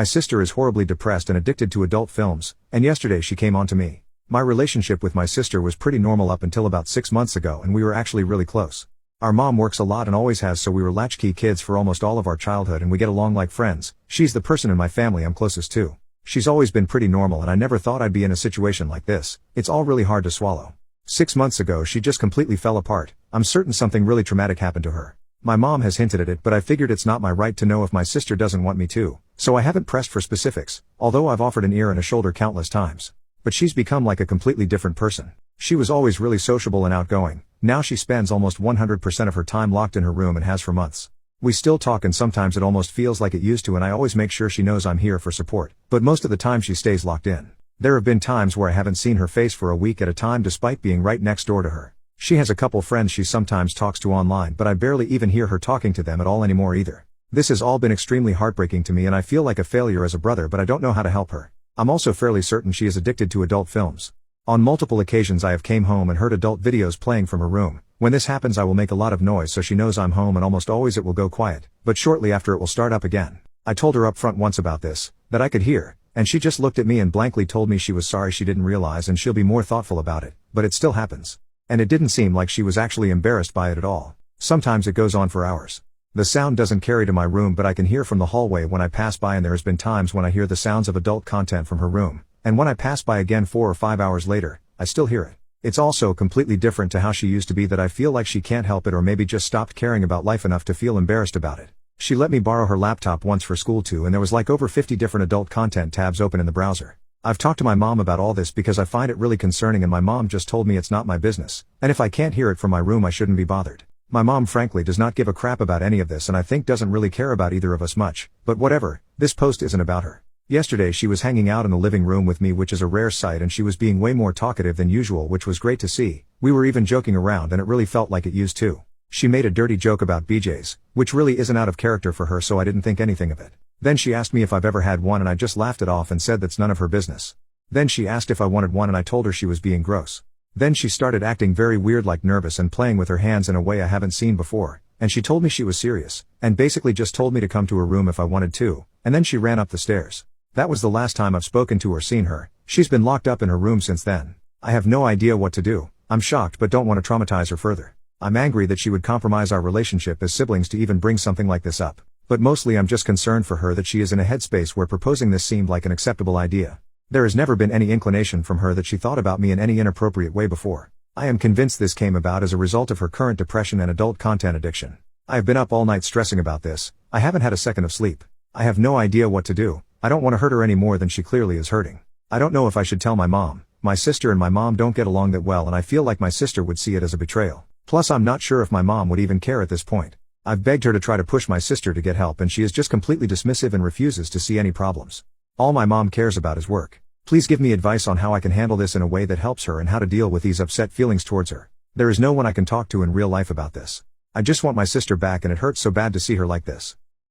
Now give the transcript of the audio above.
My sister is horribly depressed and addicted to adult films, and yesterday she came on to me. My relationship with my sister was pretty normal up until about 6 months ago, and we were actually really close. Our mom works a lot and always has, so we were latchkey kids for almost all of our childhood and we get along like friends. She's the person in my family I'm closest to. She's always been pretty normal and I never thought I'd be in a situation like this. It's all really hard to swallow. 6 months ago she just completely fell apart. I'm certain something really traumatic happened to her. My mom has hinted at it, but I figured it's not my right to know if my sister doesn't want me to, so I haven't pressed for specifics, although I've offered an ear and a shoulder countless times. But she's become like a completely different person. She was always really sociable and outgoing. Now she spends almost 100% of her time locked in her room and has for months. We still talk and sometimes it almost feels like it used to, and I always make sure she knows I'm here for support, but most of the time she stays locked in. There have been times where I haven't seen her face for a week at a time despite being right next door to her. She has a couple friends she sometimes talks to online, but I barely even hear her talking to them at all anymore either. This has all been extremely heartbreaking to me and I feel like a failure as a brother, but I don't know how to help her. I'm also fairly certain she is addicted to adult films. On multiple occasions I have came home and heard adult videos playing from her room. When this happens I will make a lot of noise so she knows I'm home, and almost always it will go quiet, but shortly after it will start up again. I told her up front once about this, that I could hear, and she just looked at me and blankly told me she was sorry she didn't realize and she'll be more thoughtful about it, but it still happens. And it didn't seem like she was actually embarrassed by it at all. Sometimes it goes on for hours. The sound doesn't carry to my room, but I can hear from the hallway when I pass by, and there has been times when I hear the sounds of adult content from her room, and when I pass by again 4 or 5 hours later, I still hear it. It's also completely different to how she used to be, that I feel like she can't help it or maybe just stopped caring about life enough to feel embarrassed about it. She let me borrow her laptop once for school too, and there was like over 50 different adult content tabs open in the browser. I've talked to my mom about all this because I find it really concerning, and my mom just told me it's not my business, and if I can't hear it from my room I shouldn't be bothered. My mom frankly does not give a crap about any of this, and I think doesn't really care about either of us much, but whatever, this post isn't about her. Yesterday she was hanging out in the living room with me, which is a rare sight, and she was being way more talkative than usual, which was great to see. We were even joking around and it really felt like it used to. She made a dirty joke about BJs, which really isn't out of character for her, so I didn't think anything of it. Then she asked me if I've ever had one and I just laughed it off and said that's none of her business. Then she asked if I wanted one and I told her she was being gross. Then she started acting very weird, like nervous and playing with her hands in a way I haven't seen before, and she told me she was serious, and basically just told me to come to her room if I wanted to, and then she ran up the stairs. That was the last time I've spoken to or seen her. She's been locked up in her room since then. I have no idea what to do. I'm shocked but don't want to traumatize her further. I'm angry that she would compromise our relationship as siblings to even bring something like this up. But mostly I'm just concerned for her that she is in a headspace where proposing this seemed like an acceptable idea. There has never been any inclination from her that she thought about me in any inappropriate way before. I am convinced this came about as a result of her current depression and adult content addiction. I have been up all night stressing about this. I haven't had a second of sleep. I have no idea what to do. I don't want to hurt her any more than she clearly is hurting. I don't know if I should tell my mom. My sister and my mom don't get along that well, and I feel like my sister would see it as a betrayal. Plus I'm not sure if my mom would even care at this point. I've begged her to try to push my sister to get help, and she is just completely dismissive and refuses to see any problems. All my mom cares about is work. Please give me advice on how I can handle this in a way that helps her and how to deal with these upset feelings towards her. There is no one I can talk to in real life about this. I just want my sister back, and it hurts so bad to see her like this.